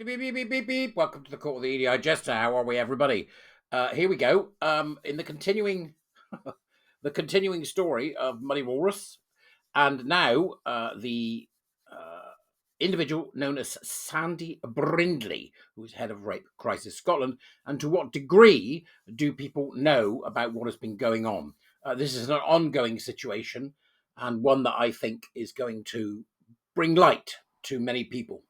Beep, beep, beep, beep, beep. Welcome to the Court of the Edijester. How are we, everybody? Here we go. In the continuing, the continuing story of Muddy Walrus, and now the individual known as Sandy Brindley, who is head of Rape Crisis Scotland, and to what degree do people know about what has been going on? This is an ongoing situation, and one that I think is going to bring light to many people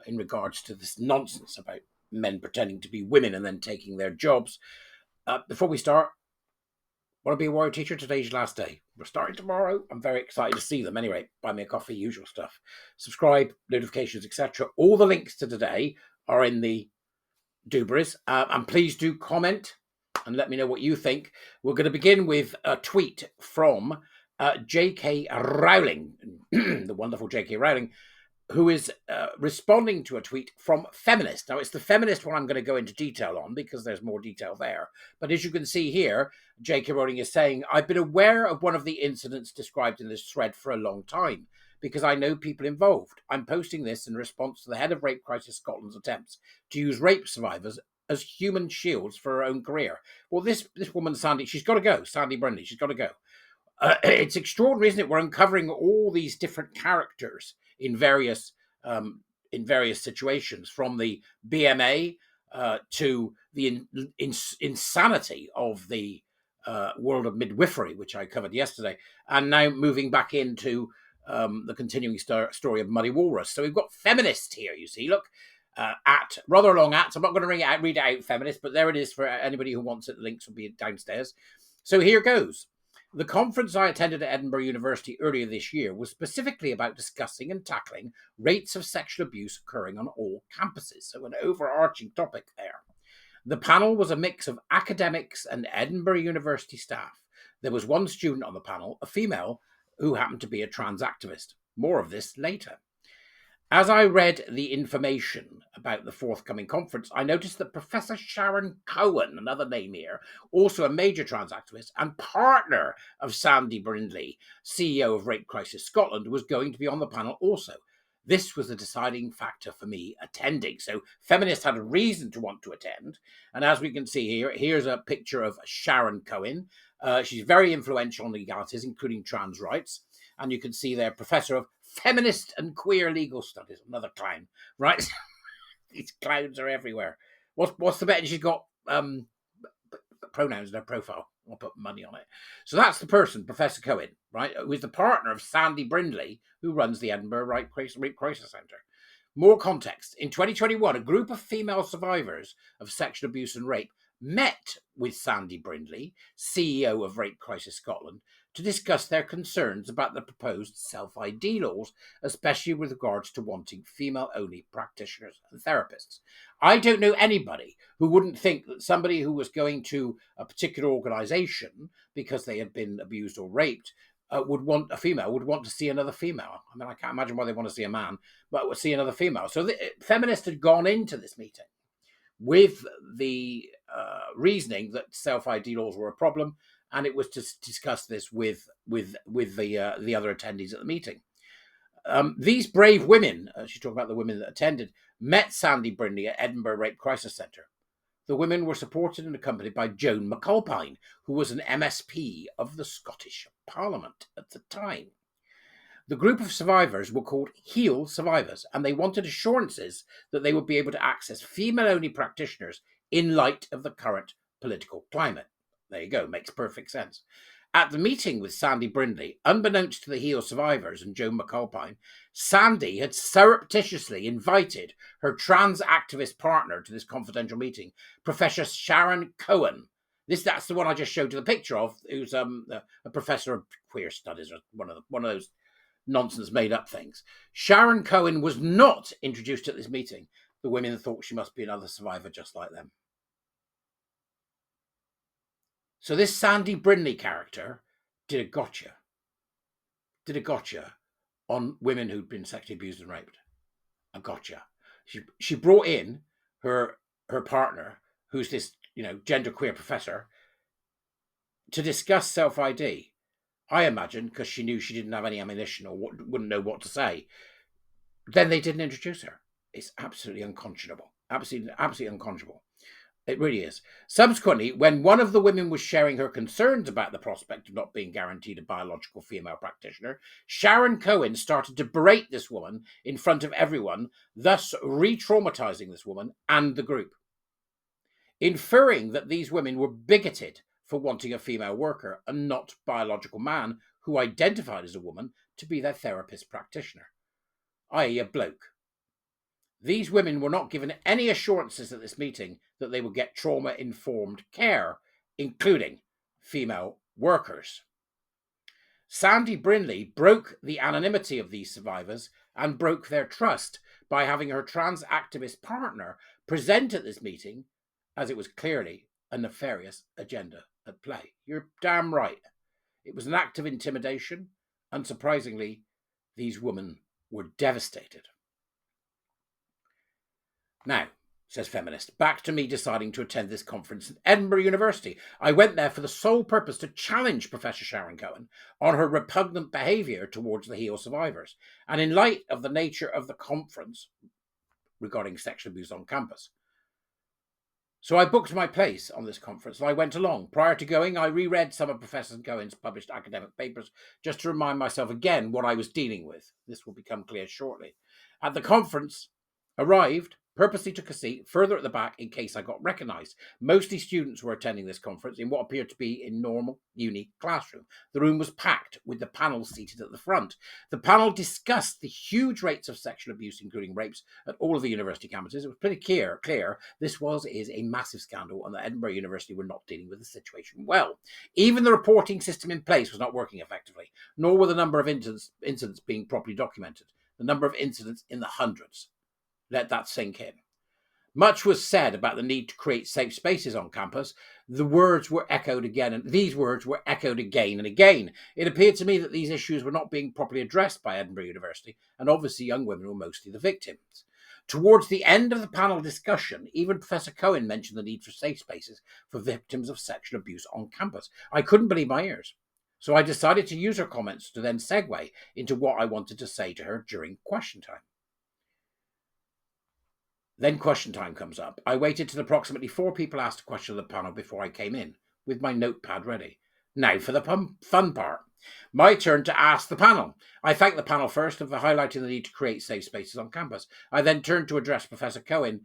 in regards to this nonsense about men pretending to be women and then taking their jobs. Before we start, want to be a warrior teacher? Today's your last day. We're starting tomorrow. I'm very excited to see them. Anyway, buy me a coffee, usual stuff. Subscribe, notifications, etc. All the links to today are in the doobries. And please do comment and let me know what you think. We're going to begin with a tweet from J.K. Rowling, the wonderful J.K. Rowling, who is responding to a tweet from Feminist. Now, it's the Feminist one I'm going to go into detail on because there's more detail there. But as you can see here, J.K. Rowling is saying, I've been aware of one of the incidents described in this thread for a long time because I know people involved. I'm posting this in response to the head of Rape Crisis Scotland's attempts to use rape survivors as human shields for her own career. Well, this woman, Sandy, she's got to go. Sandy Brindley, she's got to go. It's extraordinary, isn't it? We're uncovering all these different characters in various situations, from the BMA to the insanity of the world of midwifery, which I covered yesterday, and now moving back into the continuing story of Muddy Walrus. So we've got Feminist here, you see, look, at rather long at. I'm not going to read it out, Feminist, but there it is for anybody who wants it. The links will be downstairs. So here goes. The conference I attended at Edinburgh University earlier this year was specifically about discussing and tackling rates of sexual abuse occurring on all campuses. So an overarching topic there. The panel was a mix of academics and Edinburgh University staff. There was one student on the panel, a female, who happened to be a trans activist. More of this later. As I read the information about the forthcoming conference, I noticed that Professor Sharon Cowan, another name here, also a major trans activist and partner of Sandy Brindley, CEO of Rape Crisis Scotland, was going to be on the panel also. This was the deciding factor for me attending. So feminists had a reason to want to attend. And as we can see here, here's a picture of Sharon Cowan. She's very influential on legalities, including trans rights. And you can see there, Professor of Feminist and Queer Legal Studies, another clown, right? These clowns are everywhere. What's the bet? She's got pronouns in her profile. I'll put money on it. So that's the person, Professor Cowan, right? Who is the partner of Sandy Brindley, who runs the Edinburgh Rape Crisis Centre. More context. In 2021, a group of female survivors of sexual abuse and rape met with Sandy Brindley, CEO of Rape Crisis Scotland, to discuss their concerns about the proposed self-ID laws, especially with regards to wanting female-only practitioners and therapists. I don't know anybody who wouldn't think that somebody who was going to a particular organisation because they had been abused or raped would want to see another female. I mean, I can't imagine why they want to see a man, but would see another female. So the feminists had gone into this meeting with the reasoning that self-ID laws were a problem, and it was to discuss this with the other attendees at the meeting. These brave women, she's talking about the women that attended, met Sandy Brindley at Edinburgh Rape Crisis Centre. The women were supported and accompanied by Joan McAlpine, who was an MSP of the Scottish Parliament at the time. The group of survivors were called HEAL survivors, and they wanted assurances that they would be able to access female-only practitioners in light of the current political climate. There you go, makes perfect sense. At the meeting with Sandy Brindley, unbeknownst to the HEAL survivors and Joan McAlpine, Sandy had surreptitiously invited her trans activist partner to this confidential meeting, Professor Sharon Cowan. That's the one I just showed you the picture of, who's a professor of queer studies, or one of those nonsense made up things. Sharon Cowan was not introduced at this meeting. The women thought she must be another survivor just like them. So this Sandy Brindley character did a gotcha on women who'd been sexually abused and raped. A gotcha. She brought in her partner, who's this genderqueer professor, to discuss self-ID. I imagine because she knew she didn't have any ammunition or wouldn't know what to say. Then they didn't introduce her. It's absolutely unconscionable. Absolutely unconscionable. It really is. Subsequently, when one of the women was sharing her concerns about the prospect of not being guaranteed a biological female practitioner, Sharon Cowan started to berate this woman in front of everyone, thus re-traumatizing this woman and the group, inferring that these women were bigoted for wanting a female worker and not biological man who identified as a woman to be their therapist practitioner, i.e. a bloke. These women were not given any assurances at this meeting that they would get trauma-informed care, including female workers. Sandy Brindley broke the anonymity of these survivors and broke their trust by having her trans activist partner present at this meeting, as it was clearly a nefarious agenda at play. You're damn right. It was an act of intimidation. Unsurprisingly, these women were devastated. Now, says Feminist, back to me deciding to attend this conference at Edinburgh University. I went there for the sole purpose to challenge Professor Sharon Cowan on her repugnant behaviour towards the HEAL survivors, and in light of the nature of the conference regarding sexual abuse on campus. So I booked my place on this conference and I went along. Prior to going, I reread some of Professor Cowan's published academic papers just to remind myself again what I was dealing with. This will become clear shortly. At the conference, arrived, purposely took a seat further at the back in case I got recognised. Mostly students were attending this conference in what appeared to be a normal uni classroom. The room was packed with the panel seated at the front. The panel discussed the huge rates of sexual abuse, including rapes, at all of the university campuses. It was pretty clear this is a massive scandal and that Edinburgh University were not dealing with the situation well. Even the reporting system in place was not working effectively, nor were the number of incidents being properly documented. The number of incidents in the hundreds. Let that sink in. Much was said about the need to create safe spaces on campus. The words were echoed again, and these words were echoed again and again. It appeared to me that these issues were not being properly addressed by Edinburgh University, and obviously young women were mostly the victims. Towards the end of the panel discussion, even Professor Cowan mentioned the need for safe spaces for victims of sexual abuse on campus. I couldn't believe my ears. So I decided to use her comments to then segue into what I wanted to say to her during question time. Then question time comes up. I waited till approximately 4 people asked a question of the panel before I came in, with my notepad ready. Now for the fun part. My turn to ask the panel. I thanked the panel first for highlighting the need to create safe spaces on campus. I then turned to address Professor Cowan.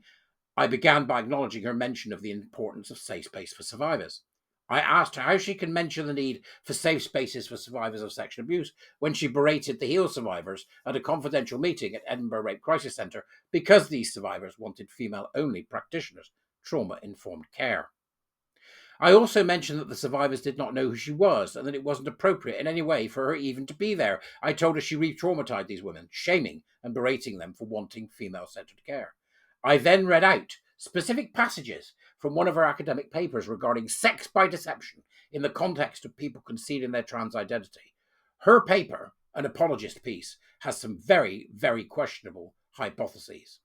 I began by acknowledging her mention of the importance of safe space for survivors. I asked her how she can mention the need for safe spaces for survivors of sexual abuse when she berated the HEAL survivors at a confidential meeting at Edinburgh Rape Crisis Centre because these survivors wanted female-only practitioners, trauma-informed care. I also mentioned that the survivors did not know who she was and that it wasn't appropriate in any way for her even to be there. I told her she re-traumatized these women, shaming and berating them for wanting female-centered care. I then read out specific passages from one of her academic papers regarding sex by deception in the context of people concealing their trans identity. Her paper, an apologist piece, has some very, very questionable hypotheses.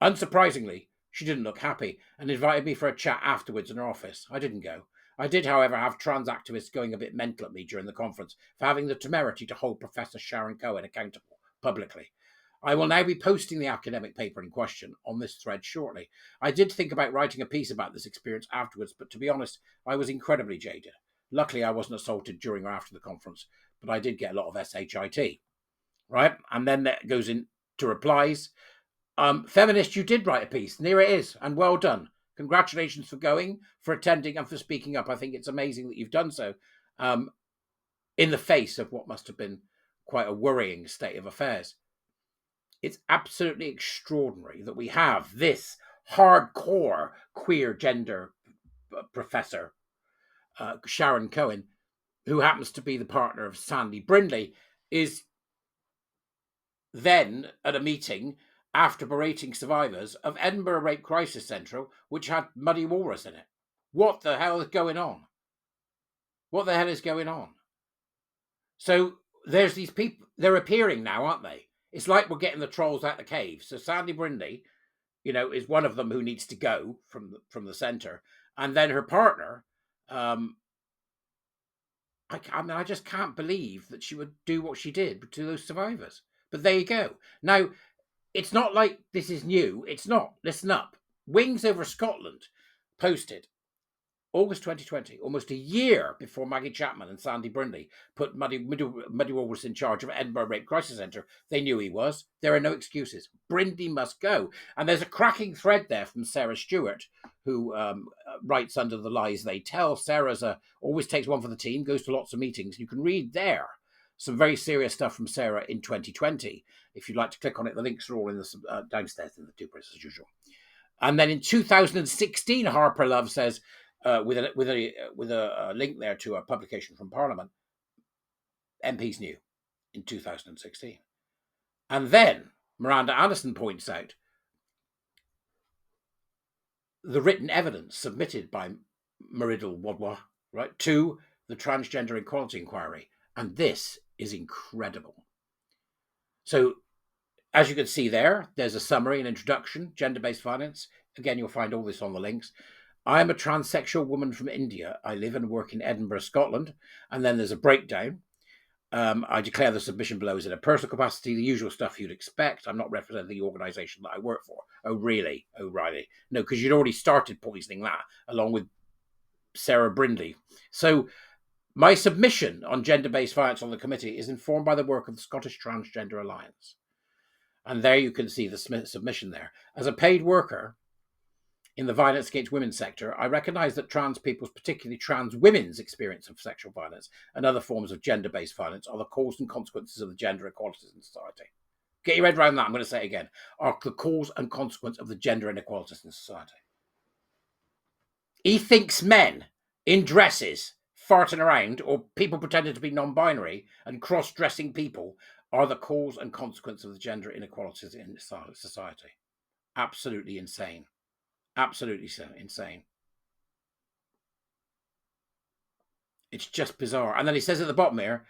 Unsurprisingly, she didn't look happy and invited me for a chat afterwards in her office. I didn't go. I did, however, have trans activists going a bit mental at me during the conference for having the temerity to hold Professor Sharon Cowan accountable publicly. I will now be posting the academic paper in question on this thread shortly. I did think about writing a piece about this experience afterwards, but to be honest, I was incredibly jaded. Luckily, I wasn't assaulted during or after the conference, but I did get a lot of SHIT. Right? And then that goes into replies. Feminist, you did write a piece. And here it is. And well done. Congratulations for going, for attending, and for speaking up. I think it's amazing that you've done so in the face of what must have been quite a worrying state of affairs. It's absolutely extraordinary that we have this hardcore queer gender professor, Sharon Cowan, who happens to be the partner of Sandy Brindley, is then at a meeting after berating survivors of Edinburgh Rape Crisis Centre, which had Muddy Walrus in it. What the hell is going on? What the hell is going on? So there's these people, they're appearing now, aren't they? It's like we're getting the trolls out of the cave. So Sandy Brindley, is one of them who needs to go from the centre. And then her partner, I just can't believe that she would do what she did to those survivors. But there you go. Now, it's not like this is new. It's not. Listen up. Wings Over Scotland posted August 2020, almost a year before Maggie Chapman and Sandy Brindley put Muddy Walrus in charge of Edinburgh Rape Crisis Centre. They knew he was. There are no excuses. Brindley must go. And there's a cracking thread there from Sarah Stewart, who writes under The Lies They Tell. Sarah's always takes one for the team, goes to lots of meetings. You can read there some very serious stuff from Sarah in 2020. If you'd like to click on it, the links are all in the downstairs in the Tubers as usual. And then in 2016, Harper Love says, with a link there to a publication from Parliament, MPs knew in 2016. And then Miranda Anderson points out the written evidence submitted by Muriddle Wadwa, right, to the Transgender Equality Inquiry. And this is incredible. So, as you can see there, there's a summary, an introduction, gender-based violence. Again, you'll find all this on the links. I am a transsexual woman from India. I live and work in Edinburgh, Scotland. And then there's a breakdown. I declare the submission below is in a personal capacity, the usual stuff you'd expect. I'm not representing the organisation that I work for. Oh, really? Oh, Riley. No, because you'd already started poisoning that along with Sarah Brindley. So my submission on gender-based violence on the committee is informed by the work of the Scottish Transgender Alliance. And there you can see the submission there. As a paid worker in the violence against women sector, I recognise that trans people's, particularly trans women's experience of sexual violence and other forms of gender-based violence are the cause and consequences of the gender inequalities in society. Get your head around that. I'm going to say it again. Are the cause and consequence of the gender inequalities in society. He thinks men in dresses farting around or people pretending to be non-binary and cross-dressing people are the cause and consequence of the gender inequalities in society. Absolutely insane. Absolutely insane. It's just bizarre. And then he says at the bottom here,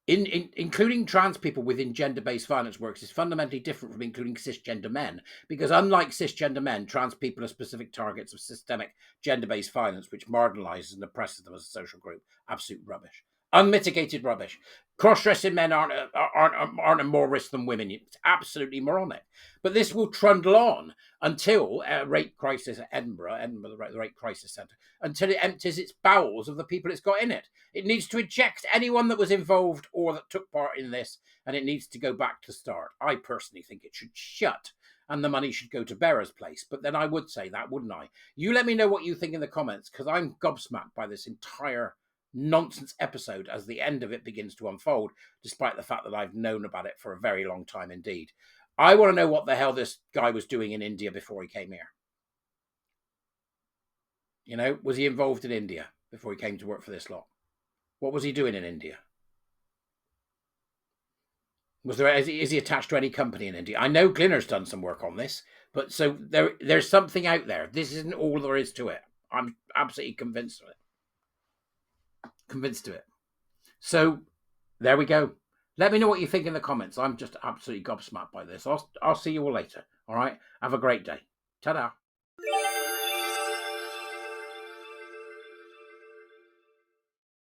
including trans people within gender-based violence works is fundamentally different from including cisgender men, because unlike cisgender men, trans people are specific targets of systemic gender-based violence, which marginalises and oppresses them as a social group. Absolute rubbish. Unmitigated rubbish. Cross-dressing men aren't a more risk than women. It's absolutely moronic. But this will trundle on until rape crisis at Edinburgh, the Rape Crisis Centre, until it empties its bowels of the people it's got in it. It needs to eject anyone that was involved or that took part in this, and it needs to go back to start. I personally think it should shut, and the money should go to Bearer's Place. But then I would say that, wouldn't I? You let me know what you think in the comments, because I'm gobsmacked by this entire nonsense episode as the end of it begins to unfold, despite the fact that I've known about it for a very long time indeed. I want to know what the hell this guy was doing in India before he came here. You know, was he involved in India before he came to work for this lot? What was he doing in India? Is he attached to any company in India? I know Glinner's done some work on this, but so there's something out there. This isn't all there is to it. I'm absolutely convinced of it. Convinced of it. So there we go. Let me know what you think in the comments. I'm just absolutely gobsmacked by this. I'll see you all later. All right. Have a great day. Ta-da.